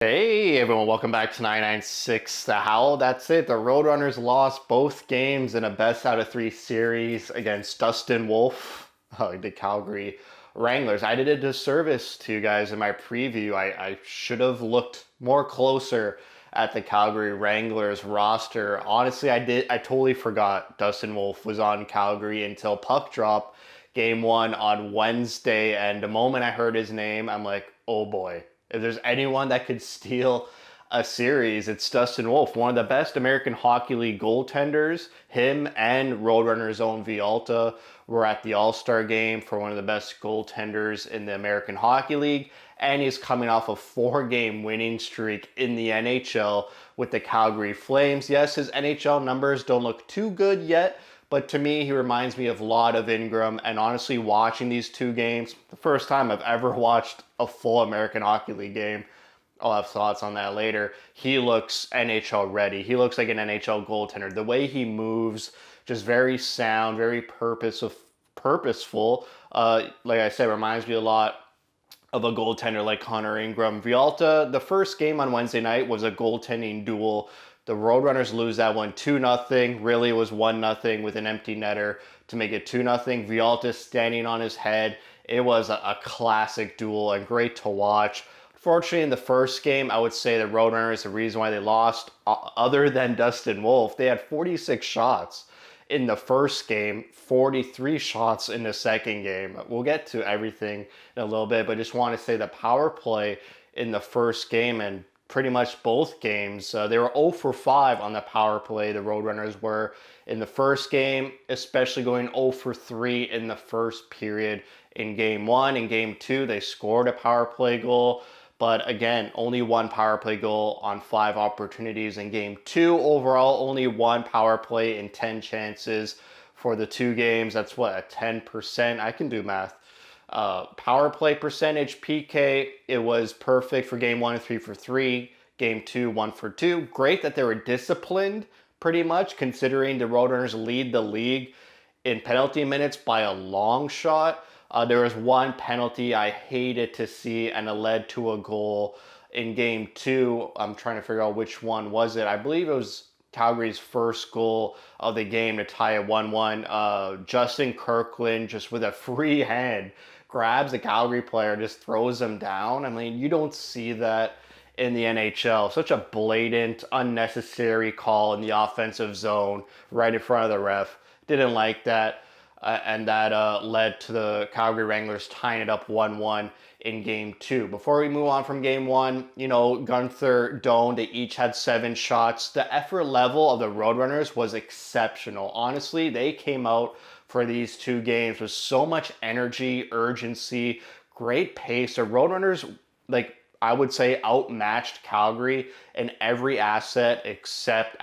Hey everyone, welcome back to 996 The Howl. That's it. The Roadrunners lost both games in a best out of three series against Dustin Wolf, the Calgary Wranglers. I did a disservice to you guys in my preview. I should have looked more closer at the Calgary Wranglers roster. Honestly, I totally forgot Dustin Wolf was on Calgary until puck drop game one on Wednesday. And the moment I heard his name, I'm like, oh boy, if there's anyone that could steal a series, it's Dustin Wolf, one of the best American Hockey League goaltenders. Him and Roadrunners' own Vialta were at the All-Star game for one of the best goaltenders in the American Hockey League. And he's coming off a 4-game winning streak in the NHL with the Calgary Flames. Yes, his NHL numbers don't look too good yet, but to me, he reminds me of a lot of Ingram. And honestly, watching these two games, the first time I've ever watched a full American Hockey League game, I'll have thoughts on that later. He looks NHL ready. He looks like an NHL goaltender. The way he moves, just very sound, very purposeful. Like I said, reminds me a lot of a goaltender like Connor Ingram. Vialta, the first game on Wednesday night was a goaltending duel. The Roadrunners lose that one 2-0. Really, it was 1-0 with an empty netter to make it 2-0. Vialta standing on his head. It was a classic duel and great to watch. Unfortunately, in the first game, I would say the Roadrunners, the reason why they lost, other than Dustin Wolf, they had 46 shots in the first game, 43 shots in the second game. We'll get to everything in a little bit, but just want to say the power play in the first game and pretty much both games, they were 0 for 5 on the power play. The Roadrunners were in the first game, especially going 0 for 3 in the first period in game one. In game two, they scored a power play goal. But again, only one power play goal on 5 opportunities in game two. Overall, only one power play in 10 chances for the 2 games. That's what, a 10%? I can do math. Power play percentage, PK, it was perfect for game one, 3 for 3. Game two, 1 for 2. Great that they were disciplined pretty much, considering the Roadrunners lead the league in penalty minutes by a long shot. There was one penalty I hated to see, and it led to a goal in game two. I'm trying to figure out which one was it. I believe it was Calgary's first goal of the game to tie it 1-1. Justin Kirkland, just with a free hand, grabs a Calgary player, just throws him down. I mean, you don't see that in the NHL. Such a blatant, unnecessary call in the offensive zone right in front of the ref. Didn't like that. And that led to the Calgary Wranglers tying it up 1-1 in game two. Before we move on from game one, Gunther, Doan, they each had 7 shots. The effort level of the Roadrunners was exceptional. Honestly, they came out for these 2 games with so much energy, urgency, great pace. The Roadrunners, I would say, outmatched Calgary in every aspect except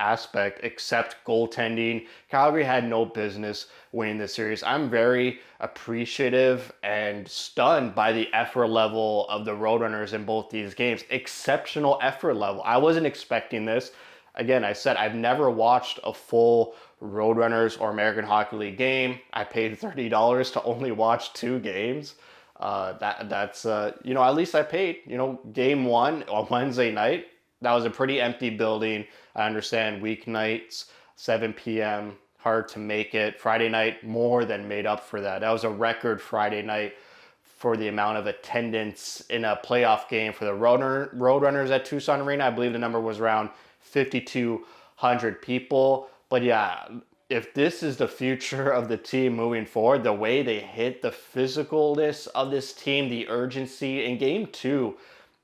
goaltending. Calgary had no business winning this series. I'm very appreciative and stunned by the effort level of the Roadrunners in both these games. Exceptional effort level. I wasn't expecting this. Again, I said I've never watched a full Roadrunners or American Hockey League game. I paid $30 to only watch 2 games. That's at least I paid. Game one on Wednesday night, that was a pretty empty building. I understand weeknights, 7 p.m., hard to make it. Friday night more than made up for that. That was a record Friday night for the amount of attendance in a playoff game for the Roadrunners at Tucson Arena. I believe the number was around 5,200 people. But yeah, if this is the future of the team moving forward, the way they hit, the physicalness of this team, the urgency in game two,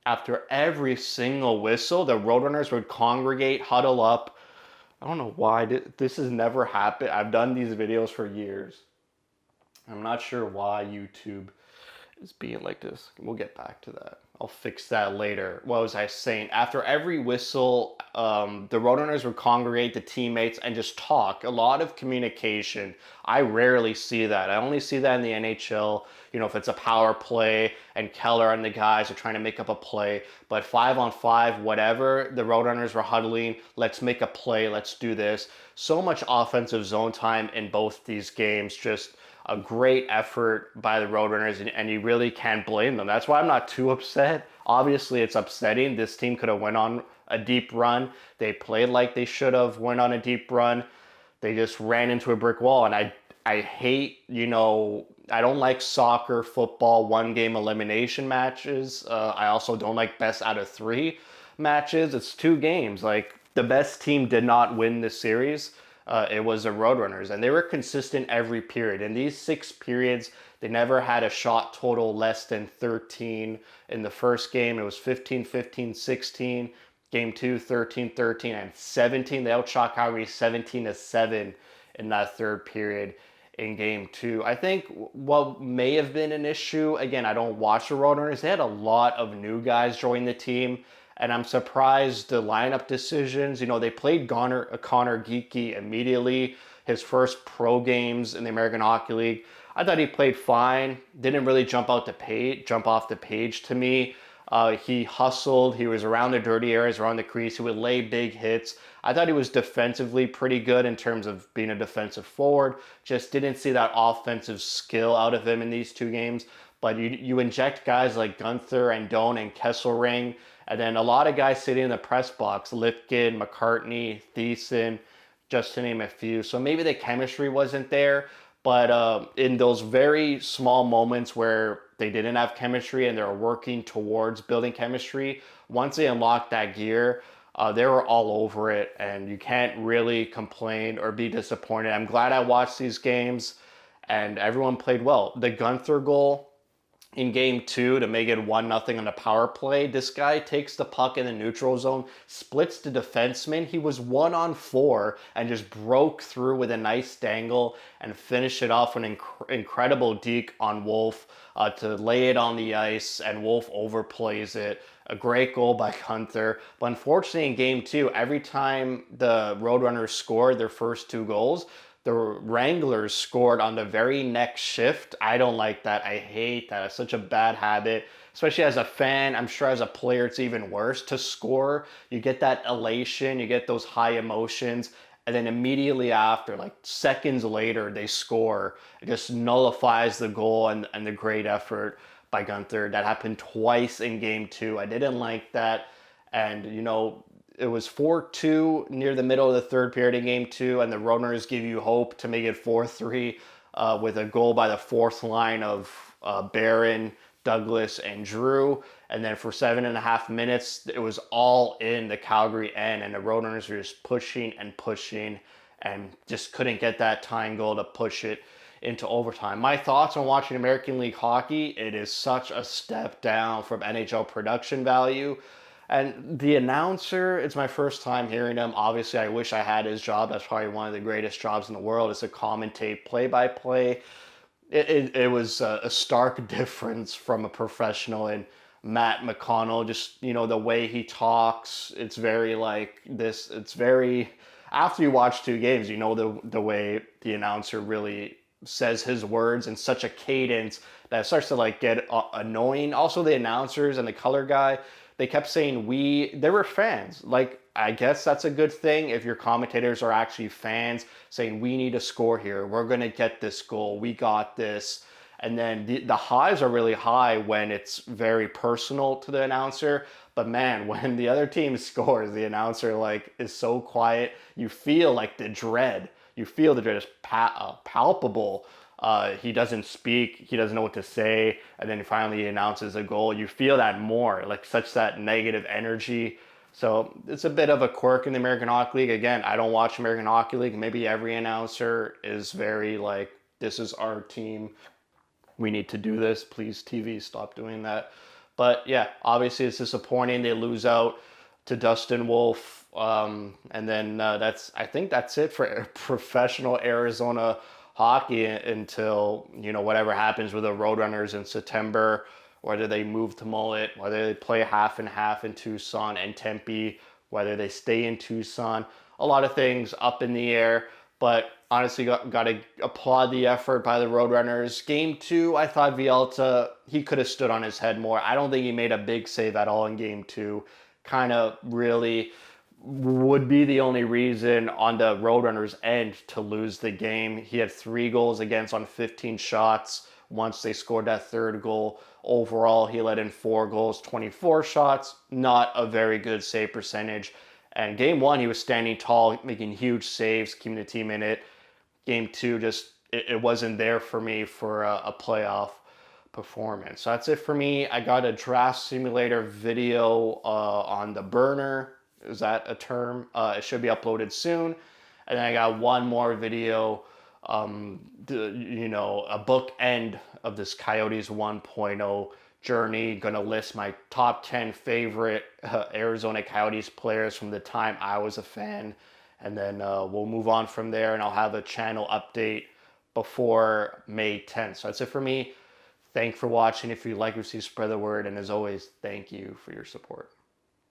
after every single whistle, the Roadrunners would congregate, huddle up. I don't know why this has never happened. I've done these videos for years. I'm not sure why YouTube is being like this. We'll get back to that. I'll fix that later. What was I saying? After every whistle, the Roadrunners would congregate the teammates and just talk. A lot of communication. I rarely see that. I only see that in the NHL. If it's a power play and Keller and the guys are trying to make up a play. But 5-on-5, whatever, the Roadrunners were huddling. Let's make a play. Let's do this. So much offensive zone time in both these games. Just a great effort by the Roadrunners, and you really can't blame them. That's why I'm not too upset. Obviously, it's upsetting. This team could have went on a deep run. They played like they should have went on a deep run. They just ran into a brick wall, and I hate, I don't like soccer, football, one game elimination matches. I also don't like best out of three matches. It's two games. Like, the best team did not win this series. It was the Roadrunners, and they were consistent every period. In these 6 periods, they never had a shot total less than 13. In the first game, it was 15, 15, 16. Game two, 13, 13, and 17. They outshot Calgary 17-7 in that third period in game two. I think what may have been an issue, again, I don't watch the Roadrunners, they had a lot of new guys join the team, and I'm surprised the lineup decisions. They played Connor Geekie immediately, his first pro games in the American Hockey League. I thought he played fine, didn't really jump off the page to me. He hustled. He was around the dirty areas, around the crease. He would lay big hits. I thought he was defensively pretty good in terms of being a defensive forward. Just didn't see that offensive skill out of him in these two games. But you inject guys like Gunther and Doan and Kesselring, and then a lot of guys sitting in the press box, Lipkin, McCartney, Thiessen, just to name a few. So maybe the chemistry wasn't there. But in those very small moments where they didn't have chemistry and they were working towards building chemistry, once they unlocked that gear, they were all over it, and you can't really complain or be disappointed. I'm glad I watched these games, and everyone played well. The Gunther goal in game two to make it 1-0 on the power play, this guy takes the puck in the neutral zone, splits the defenseman. He was 1-on-4 and just broke through with a nice dangle and finished it off with an incredible deke on Wolf to lay it on the ice, and Wolf overplays it. A great goal by Gunther. But unfortunately in game two, every time the Roadrunners scored their first two goals, the Wranglers scored on the very next shift. I don't like that. I hate that. It's such a bad habit, especially as a fan. I'm sure as a player it's even worse to score. You get that elation, you get those high emotions, and then immediately after, like seconds later, they score. It just nullifies the goal and the great effort by Gunther. That happened twice in game two. I didn't like that. And, it was 4-2 near the middle of the third period in game two, and the Roadrunners give you hope to make it 4-3 with a goal by the fourth line of Barron, Douglas, and Drew. And then for 7.5 minutes, it was all in the Calgary end, and the Roadrunners were just pushing and just couldn't get that tying goal to push it into overtime. My thoughts on watching American League hockey: it is such a step down from NHL production value. And the announcer, it's my first time hearing him. Obviously, I wish I had his job. That's probably one of the greatest jobs in the world, is to commentate play-by-play. It was a stark difference from a professional. And Matt McConnell, just, the way he talks, it's very like this. It's very, after you watch two games, the way the announcer really says his words in such a cadence that it starts to like get annoying. Also, the announcers and the color guy, they kept saying they were fans. Like, I guess that's a good thing if your commentators are actually fans, saying we need to score here. We're going to get this goal. We got this. And then the highs are really high when it's very personal to the announcer. But man, when the other team scores, the announcer is so quiet. You feel like the dread. You feel the dread is palpable. He doesn't speak, he doesn't know what to say, and then finally he announces a goal. You feel that more, such that negative energy. So it's a bit of a quirk in the American Hockey League. Again, I don't watch American Hockey League. Maybe every announcer is very this is our team. We need to do this. Please, TV, stop doing that. But yeah, obviously it's disappointing. They lose out to Dustin Wolf. And then I think that's it for professional Arizona hockey until whatever happens with the Roadrunners in September, whether they move to Mullet, whether they play half and half in Tucson and Tempe, whether they stay in Tucson. A lot of things up in the air, but honestly got to applaud the effort by the Roadrunners. Game two, I thought Villalta, he could have stood on his head more. I don't think he made a big save at all in game two. Kind of really would be the only reason on the Roadrunners' end to lose the game. He had 3 goals against on 15 shots once they scored that third goal. Overall, he let in 4 goals, 24 shots. Not a very good save percentage. And game one, he was standing tall, making huge saves, keeping the team in it. Game two, just it wasn't there for me for a playoff performance. So that's it for me. I got a draft simulator video on the burner. Is that a term? It should be uploaded soon. And then I got one more video, a book end of this Coyotes 1.0 journey. Gonna list my top 10 favorite Arizona Coyotes players from the time I was a fan. And then we'll move on from there, and I'll have a channel update before May 10th. So that's it for me. Thanks for watching. If you like what you see, spread the word. And as always, thank you for your support.